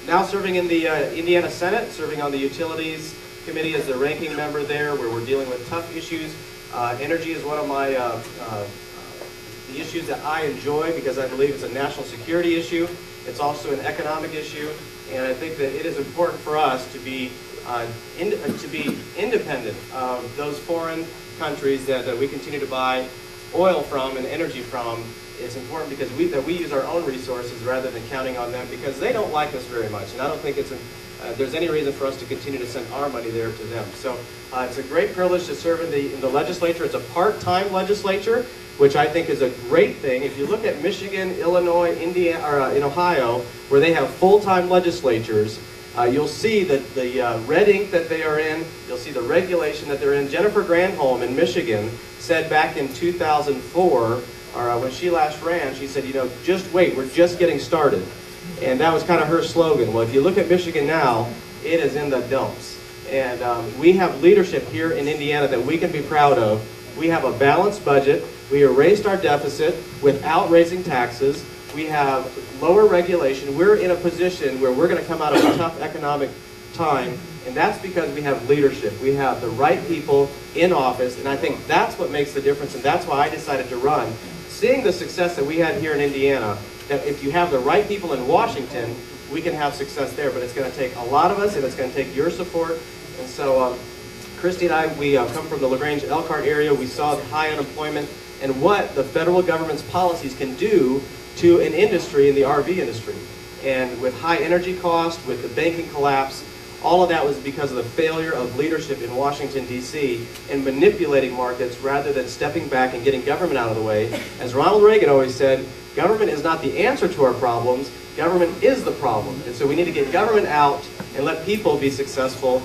now serving in the Indiana Senate, serving on the Utilities Committee as the ranking member there, where we're dealing with tough issues. Energy is one of my the issues that I enjoy because I believe it's a national security issue. It's also an economic issue, and I think that it is important for us to be independent of those foreign countries that we continue to buy oil from and energy from. It's important because we use our own resources rather than counting on them, because they don't like us very much, and I don't think there's any reason for us to continue to send our money there to them. So it's a great privilege to serve in the legislature. It's a part-time legislature, which I think is a great thing. If you look at Michigan, Illinois, Indiana, or in Ohio, where they have full-time legislatures, you'll see that the red ink that they are in, you'll see the regulation that they're in. Jennifer Granholm in Michigan said back in 2004, or when she last ran, she said, you know, just wait, we're just getting started. And that was kind of her slogan. Well, if you look at Michigan now, it is in the dumps. And we have leadership here in Indiana that we can be proud of. We have a balanced budget. We erased our deficit without raising taxes. We have lower regulation. We're in a position where we're going to come out of a tough economic time, and that's because we have leadership. We have the right people in office, and I think that's what makes the difference, and that's why I decided to run. Seeing the success that we had here in Indiana, that if you have the right people in Washington, we can have success there, but it's going to take a lot of us, and it's going to take your support. And so Christy and I, we come from the LaGrange Elkhart area. We saw the high unemployment and what the federal government's policies can do to an industry in the RV industry. And with high energy costs, with the banking collapse, all of that was because of the failure of leadership in Washington, D.C. in manipulating markets rather than stepping back and getting government out of the way. As Ronald Reagan always said, government is not the answer to our problems, government is the problem. And so we need to get government out and let people be successful.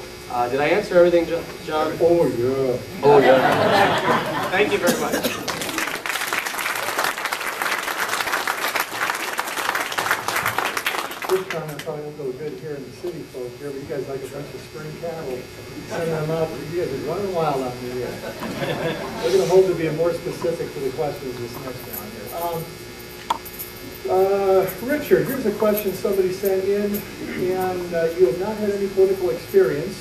Did I answer everything, John? Oh, yeah. Oh, yeah. Thank you very much. This comment probably won't go good here in the city, folks. Here, but you guys like a bunch of spring cattle, sending them out. You guys are running wild on me here. We're going to hope to be more specific to the questions this next round here. Richard, here's a question somebody sent in, and you have not had any political experience.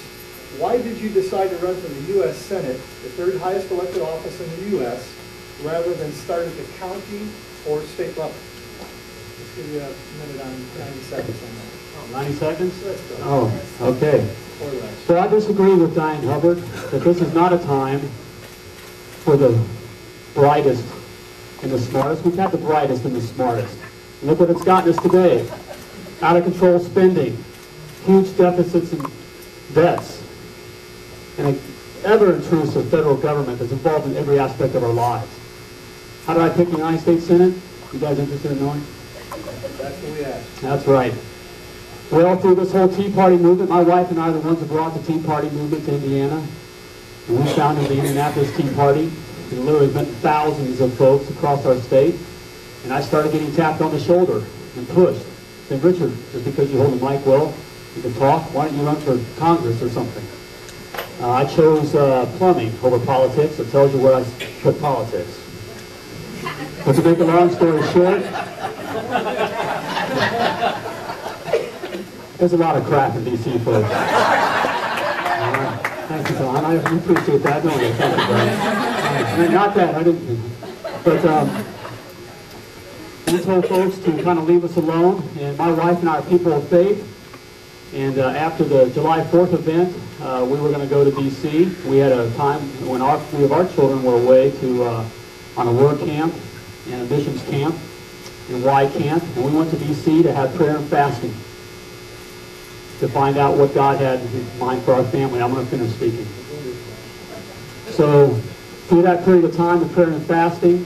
Why did you decide to run for the U.S. Senate, the third highest elected office in the U.S., rather than start at the county or state level? Let's give you a minute on 90 seconds on that. 90 seconds? Let's go. Oh, okay. Or less. So I disagree with Diane Hubbard that this is not a time for the brightest and the smartest. We've had the brightest and the smartest. And look what it's gotten us today. Out of control spending, huge deficits and debts, and an ever-intrusive federal government that's involved in every aspect of our lives. How did I pick the United States Senate? You guys interested in knowing? That's what we asked. That's right. Well, through this whole Tea Party movement, my wife and I are the ones who brought the Tea Party movement to Indiana. And we founded the Indianapolis Tea Party. It literally met thousands of folks across our state. And I started getting tapped on the shoulder and pushed. Saying, Richard, just because you hold the mic well, you can talk, why don't you run for Congress or something? I chose plumbing over politics. It tells you where I put politics. But to make a long story short, there's a lot of crap in D.C., folks. Thank you, Don. I appreciate that, don't you? Thank you, not that, I didn't. But we told folks to kind of leave us alone, and my wife and I are people of faith. And after the July 4th event, we were going to go to D.C. We had a time when three of our children were away to on a word camp and a missions camp and Y camp, and we went to D.C. to have prayer and fasting to find out what God had in mind for our family. I'm going to finish speaking. So through that period of time of prayer and fasting,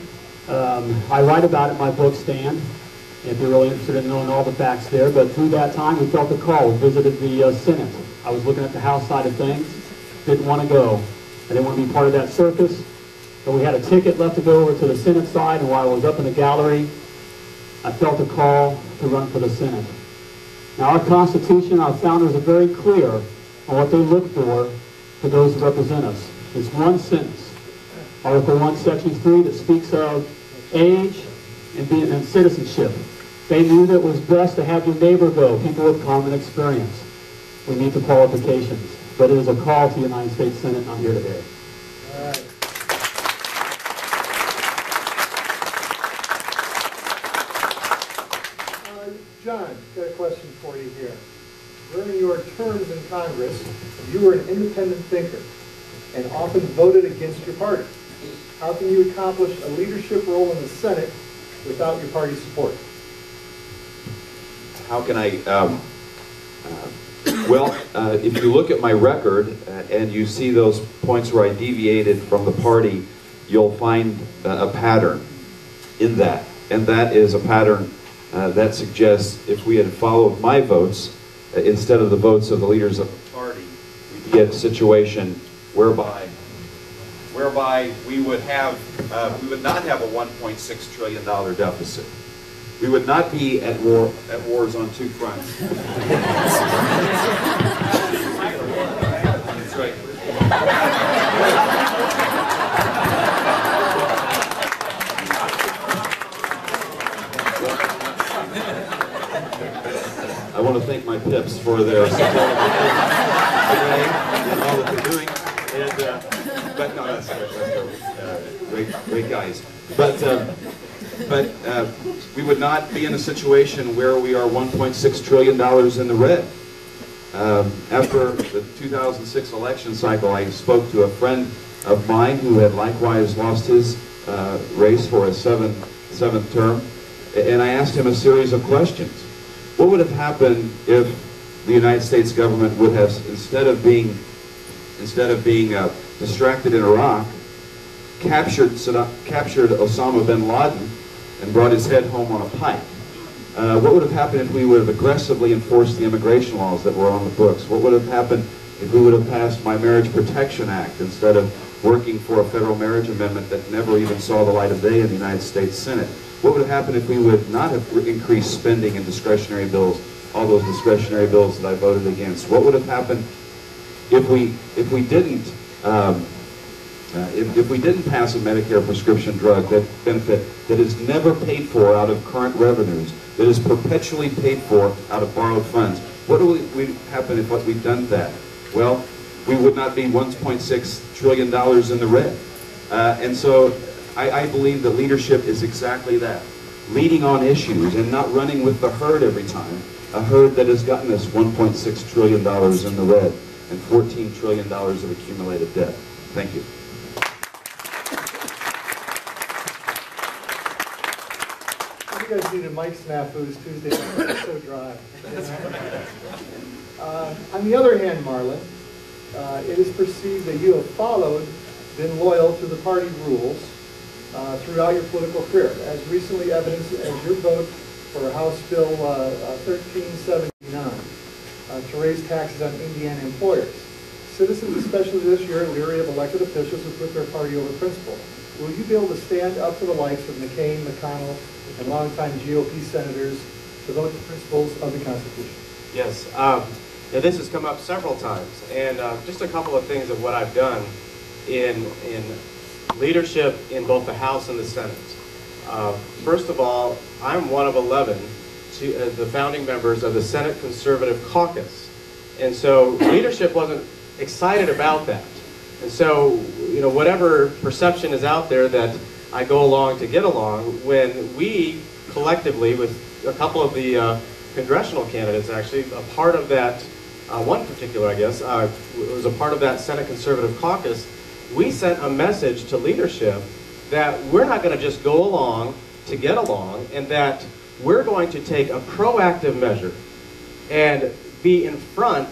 I write about it in my book, Stand, if you're really interested in knowing all the facts there. But through that time, we felt a call. We visited the Senate. I was looking at the House side of things. Didn't want to go. I didn't want to be part of that circus. But we had a ticket left to go over to the Senate side, and while I was up in the gallery, I felt a call to run for the Senate. Now, our Constitution, our founders are very clear on what they look for those who represent us. It's one sentence. Article 1, Section 3, that speaks of age and citizenship. They knew that it was best to have your neighbor go, people with common experience. We meet the qualifications. But it is a call to the United States Senate, and I'm here today. All right. John, got a question for you here. During your terms in Congress, you were an independent thinker and often voted against your party. How can you accomplish a leadership role in the Senate without your party's support? How can I, if you look at my record and you see those points where I deviated from the party, you'll find a pattern in that. And that is a pattern that suggests if we had followed my votes instead of the votes of the leaders of the party, we'd get a situation whereby we would not have a $1.6 trillion deficit. We would not be at wars on two fronts. That's right. I want to thank my pips for their support and all that they're doing. But no, that's great guys. But we would not be in a situation where we are $1.6 trillion in the red. After the 2006 election cycle, I spoke to a friend of mine who had likewise lost his race for a seventh term, and I asked him a series of questions. What would have happened if the United States government would have, instead of being distracted in Iraq, captured Osama bin Laden and brought his head home on a pike? What would have happened if we would have aggressively enforced the immigration laws that were on the books? What would have happened if we would have passed my Marriage Protection Act instead of working for a federal marriage amendment that never even saw the light of day in the United States Senate? What would have happened if we would not have increased spending in discretionary bills, all those discretionary bills that I voted against? What would have happened if we didn't pass a Medicare prescription drug benefit that is never paid for out of current revenues, that is perpetually paid for out of borrowed funds? What would happen if we'd done that? Well, we would not be $1.6 trillion in the red. And so I believe that leadership is exactly that. Leading on issues and not running with the herd every time. A herd that has gotten us $1.6 trillion in the red and $14 trillion of accumulated debt. Thank you. You guys needed mic snafus Tuesday night. It's so dry. On the other hand, Marlon, it is perceived that you have been loyal to the party rules throughout your political career, as recently evidenced as your vote for House Bill 1379 to raise taxes on Indiana employers. Citizens, especially this year, are leery of elected officials who put their party over principle. Will you be able to stand up to the likes of McCain, McConnell, and longtime GOP senators to vote the principles of the Constitution? Yes. Now this has come up several times, and just a couple of things of what I've done in leadership in both the House and the Senate. First of all, I'm one of 11 the founding members of the Senate Conservative Caucus, and so leadership wasn't excited about that. And so, you know, whatever perception is out there that I go along to get along, when we collectively, with a couple of the congressional candidates actually, a part of that, one particular, I guess, was a part of that Senate Conservative Caucus, we sent a message to leadership that we're not going to just go along to get along, and that we're going to take a proactive measure and be in front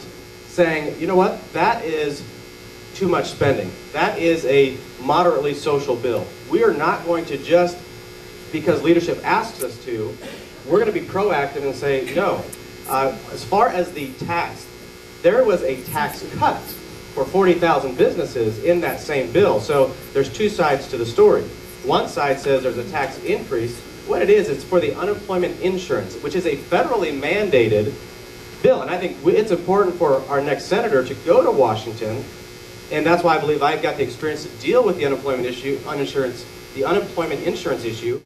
saying, you know what, that is too much spending. That is a moderately social bill. We are not going to just, because leadership asks us to, we're going to be proactive and say, no. As far as the tax, there was a tax cut for 40,000 businesses in that same bill. So there's two sides to the story. One side says there's a tax increase. What it is, it's for the unemployment insurance, which is a federally mandated bill. And I think it's important for our next senator to go to Washington, and that's why I believe I've got the experience to deal with the unemployment insurance issue